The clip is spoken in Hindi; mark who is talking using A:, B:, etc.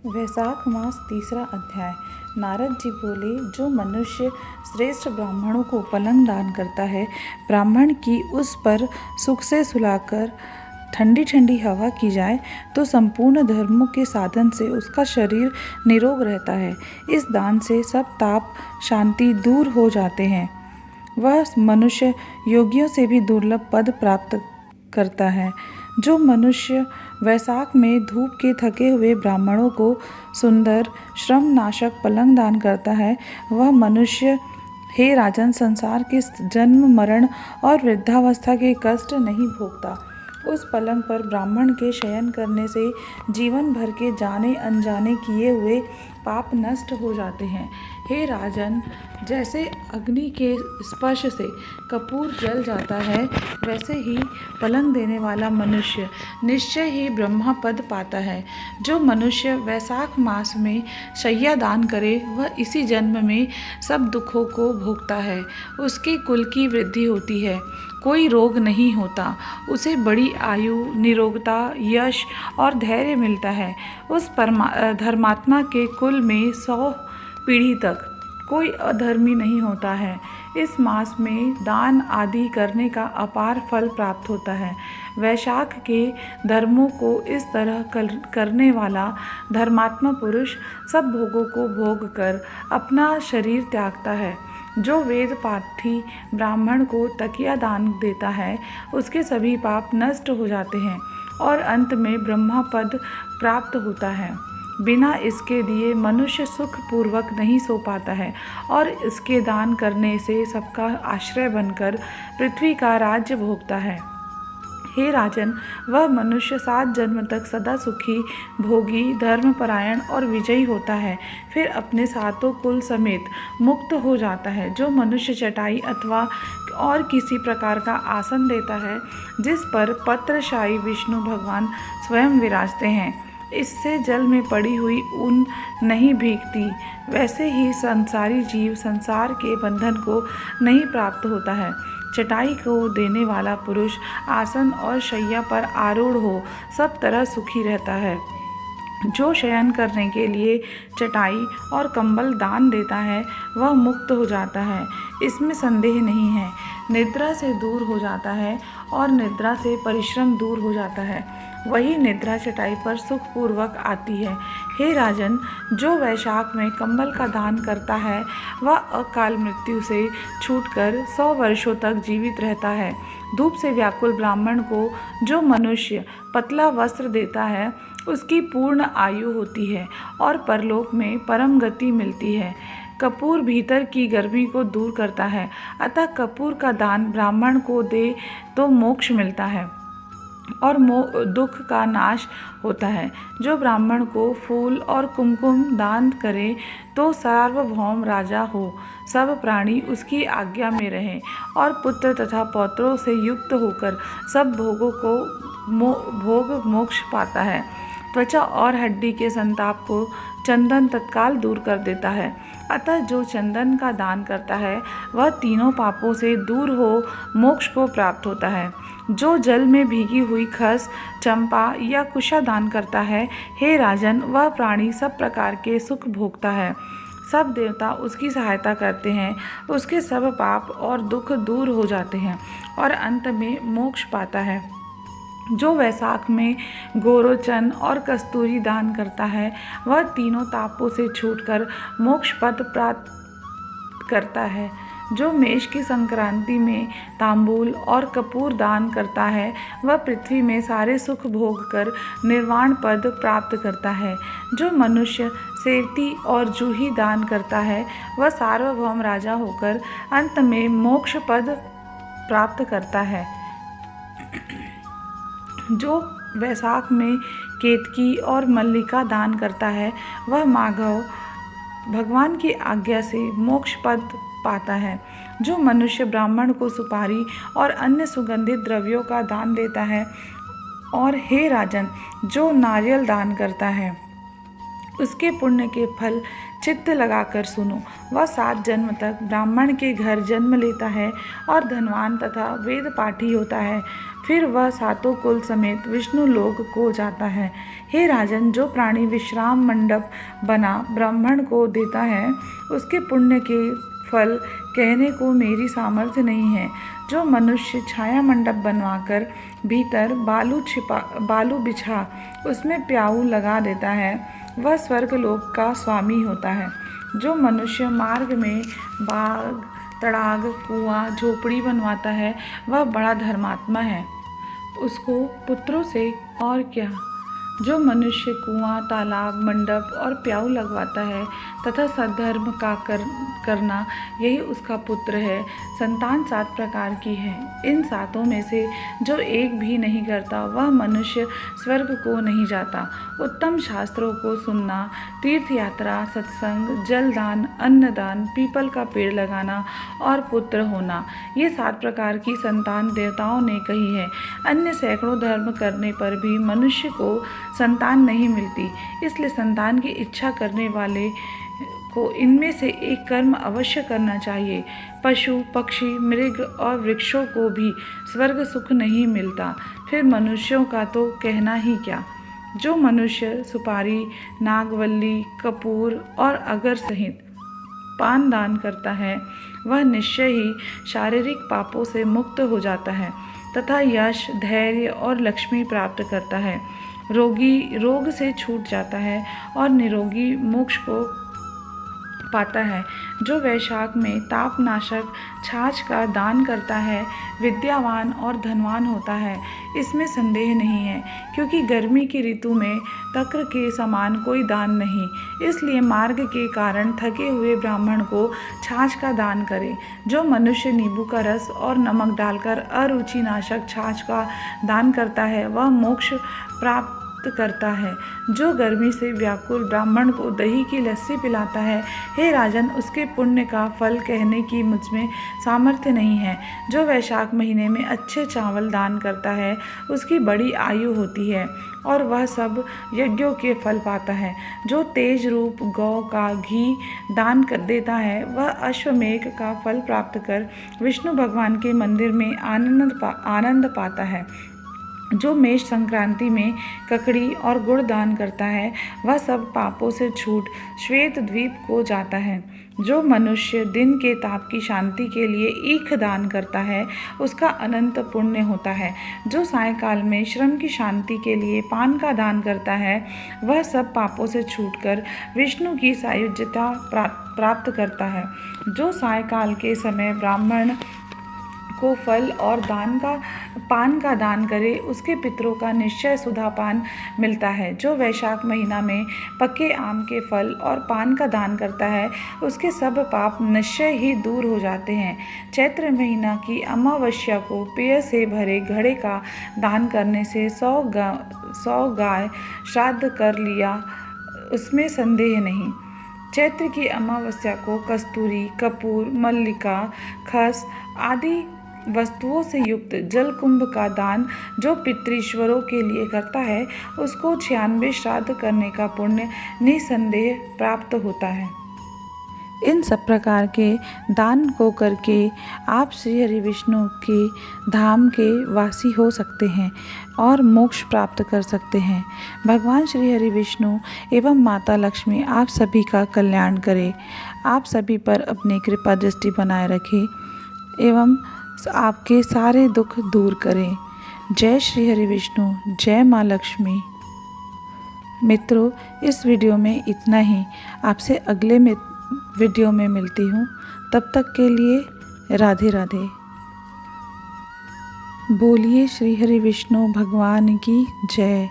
A: वैशाख मास तीसरा अध्याय। नारद जी बोले, जो मनुष्य श्रेष्ठ ब्राह्मणों को पलंग दान करता है, ब्राह्मण की उस पर सुख से सुलाकर ठंडी ठंडी हवा की जाए तो संपूर्ण धर्मों के साधन से उसका शरीर निरोग रहता है। इस दान से सब ताप शांति दूर हो जाते हैं। वह मनुष्य योगियों से भी दुर्लभ पद प्राप्त करता है। जो मनुष्य वैशाख में धूप के थके हुए ब्राह्मणों को सुंदर श्रम नाशक पलंग दान करता है, वह मनुष्य, हे राजन, संसार के जन्म मरण और वृद्धावस्था के कष्ट नहीं भोगता। उस पलंग पर ब्राह्मण के शयन करने से जीवन भर के जाने अनजाने किए हुए पाप नष्ट हो जाते हैं। हे राजन, जैसे अग्नि के स्पर्श से कपूर जल जाता है, वैसे ही पलंग देने वाला मनुष्य निश्चय ही ब्रह्मा पद पाता है। जो मनुष्य वैशाख मास में शैया दान करे, वह इसी जन्म में सब दुखों को भोगता है। उसके कुल की वृद्धि होती है, कोई रोग नहीं होता, उसे बड़ी आयु, निरोगता, यश और धैर्य मिलता है। उस धर्मात्मा के कुल में 100 पीढ़ी तक कोई अधर्मी नहीं होता है। इस मास में दान आदि करने का अपार फल प्राप्त होता है। वैशाख के धर्मों को इस तरह करने वाला धर्मात्मा पुरुष सब भोगों को भोग कर अपना शरीर त्यागता है। जो वेद पाठी ब्राह्मण को तकिया दान देता है, उसके सभी पाप नष्ट हो जाते हैं और अंत में ब्रह्मा पद प्राप्त होता है। बिना इसके दिए मनुष्य सुख पूर्वक नहीं सो पाता है और इसके दान करने से सबका आश्रय बनकर पृथ्वी का राज्य भोगता है। हे राजन, वह मनुष्य 7 जन्म तक सदा सुखी, भोगी, धर्मपरायण और विजयी होता है, फिर अपने 7 कुल समेत मुक्त हो जाता है। जो मनुष्य चटाई अथवा और किसी प्रकार का आसन देता है, जिस पर पत्रशायी विष्णु भगवान स्वयं विराजते हैं, इससे जल में पड़ी हुई ऊन नहीं भीगती, वैसे ही संसारी जीव संसार के बंधन को नहीं प्राप्त होता है। चटाई को देने वाला पुरुष आसन और शैया पर आरूढ़ हो सब तरह सुखी रहता है। जो शयन करने के लिए चटाई और कंबल दान देता है, वह मुक्त हो जाता है, इसमें संदेह नहीं है। निद्रा से दूर हो जाता है और निद्रा से परिश्रम दूर हो जाता है, वही निद्रा चटाई पर सुखपूर्वक आती है। हे राजन, जो वैशाख में कंबल का दान करता है, वह अकाल मृत्यु से छूटकर 100 वर्षों तक जीवित रहता है। धूप से व्याकुल ब्राह्मण को जो मनुष्य पतला वस्त्र देता है, उसकी पूर्ण आयु होती है और परलोक में परम गति मिलती है। कपूर भीतर की गर्मी को दूर करता है, अतः कपूर का दान ब्राह्मण को दे तो मोक्ष मिलता है और दुख का नाश होता है। जो ब्राह्मण को फूल और कुमकुम दान करे तो सार्वभौम राजा हो, सब प्राणी उसकी आज्ञा में रहें और पुत्र तथा पौत्रों से युक्त होकर सब भोगों को भोग मोक्ष पाता है। त्वचा और हड्डी के संताप को चंदन तत्काल दूर कर देता है, अतः जो चंदन का दान करता है, वह तीनों पापों से दूर हो मोक्ष को प्राप्त होता है। जो जल में भीगी हुई खस, चंपा या कुशा दान करता है, हे राजन, वह प्राणी सब प्रकार के सुख भोगता है। सब देवता उसकी सहायता करते हैं, उसके सब पाप और दुख दूर हो जाते हैं और अंत में मोक्ष पाता है। जो वैशाख में गोरोचन और कस्तूरी दान करता है, वह तीनों तापों से छूटकर मोक्ष पद प्राप्त करता है। जो मेष की संक्रांति में तांबूल और कपूर दान करता है, वह पृथ्वी में सारे सुख भोग कर निर्वाण पद प्राप्त करता है। जो मनुष्य सेवती और जूही दान करता है, वह सार्वभौम राजा होकर अंत में मोक्ष पद प्राप्त करता है। जो वैशाख में केतकी और मल्लिका दान करता है, वह माधव भगवान की आज्ञा से मोक्ष पद पाता है। जो मनुष्य ब्राह्मण को सुपारी और अन्य सुगंधित द्रव्यों का दान देता है, और हे राजन, जो नारियल दान करता है, उसके पुण्य के फल चित्त लगाकर सुनो। वह 7 जन्म तक ब्राह्मण के घर जन्म लेता है और धनवान तथा वेद पाठी होता है। फिर वह सातों कुल समेत विष्णु लोक को जाता है। हे राजन, जो प्राणी विश्राम मंडप बना ब्राह्मण को देता है, उसके पुण्य के फल कहने को मेरी सामर्थ्य नहीं है। जो मनुष्य छाया मंडप बनवाकर भीतर बालू बिछा उसमें प्याऊ लगा देता है, वह स्वर्गलोक का स्वामी होता है। जो मनुष्य मार्ग में बाग, तड़ाग, कुआं, झोपड़ी बनवाता है, वह बड़ा धर्मात्मा है। उसको पुत्रों से और क्या। जो मनुष्य कुआं, तालाब, मंडप और प्याऊ लगवाता है तथा सद्धर्म का करना, यही उसका पुत्र है। संतान 7 प्रकार की है। इन सातों में से जो एक भी नहीं करता, वह मनुष्य स्वर्ग को नहीं जाता। उत्तम शास्त्रों को सुनना, तीर्थ यात्रा, सत्संग, जलदान, अन्नदान, पीपल का पेड़ लगाना और पुत्र होना, ये 7 प्रकार की संतान देवताओं ने कही है। अन्य सैकड़ों धर्म करने पर भी मनुष्य को संतान नहीं मिलती। इसलिए संतान की इच्छा करने वाले को इनमें से एक कर्म अवश्य करना चाहिए। पशु, पक्षी, मृग और वृक्षों को भी स्वर्ग सुख नहीं मिलता, फिर मनुष्यों का तो कहना ही क्या। जो मनुष्य सुपारी, नागवल्ली, कपूर और अगर सहित पान दान करता है, वह निश्चय ही शारीरिक पापों से मुक्त हो जाता है तथा यश, धैर्य और लक्ष्मी प्राप्त करता है। रोगी रोग से छूट जाता है और निरोगी मोक्ष को पाता है। जो वैशाख में तापनाशक छाछ का दान करता है, विद्यावान और धनवान होता है, इसमें संदेह नहीं है, क्योंकि गर्मी की ऋतु में तक्र के समान कोई दान नहीं। इसलिए मार्ग के कारण थके हुए ब्राह्मण को छाछ का दान करे। जो मनुष्य नींबू का रस और नमक डालकर अरुचि नाशक छाछ का दान करता है, वह मोक्ष प्राप्त करता है। जो गर्मी से व्याकुल ब्राह्मण को दही की लस्सी पिलाता है, हे राजन, उसके पुण्य का फल कहने की मुझमें सामर्थ्य नहीं है। जो वैशाख महीने में अच्छे चावल दान करता है, उसकी बड़ी आयु होती है और वह सब यज्ञों के फल पाता है। जो तेज रूप गौ का घी दान कर देता है, वह अश्वमेघ का फल प्राप्त कर विष्णु भगवान के मंदिर में आनंद पाता है। जो मेष संक्रांति में ककड़ी और गुड़ दान करता है, वह सब पापों से छूट श्वेत द्वीप को जाता है। जो मनुष्य दिन के ताप की शांति के लिए ईख दान करता है, उसका अनंत पुण्य होता है। जो सायंकाल में श्रम की शांति के लिए पान का दान करता है, वह सब पापों से छूटकर विष्णु की सायुज्यता प्राप्त करता है। जो सायंकाल के समय ब्राह्मण को फल और पान का दान करे, उसके पितरों का निश्चय सुधापान मिलता है। जो वैशाख महीना में पके आम के फल और पान का दान करता है, उसके सब पाप निश्चय ही दूर हो जाते हैं। चैत्र महीना की अमावस्या को पेय से भरे घड़े का दान करने से 100 गाय श्राद्ध कर लिया, उसमें संदेह नहीं। चैत्र की अमावस्या को कस्तूरी, कपूर, मल्लिका, खस आदि वस्तुओं से युक्त जल कुंभ का दान जो पितृश्वरों के लिए करता है, उसको 96 श्राद्ध करने का पुण्य निसंदेह प्राप्त होता है। इन सब प्रकार के दान को करके आप श्री हरि विष्णु के धाम के वासी हो सकते हैं और मोक्ष प्राप्त कर सकते हैं। भगवान श्री हरि विष्णु एवं माता लक्ष्मी आप सभी का कल्याण करें, आप सभी पर अपनी कृपा दृष्टि बनाए रखें एवं आपके सारे दुख दूर करें। जय श्री हरि विष्णु, जय माँ लक्ष्मी। मित्रों, इस वीडियो में इतना ही। आपसे अगले वीडियो में मिलती हूँ। तब तक के लिए राधे राधे। बोलिए श्री हरि विष्णु भगवान की जय।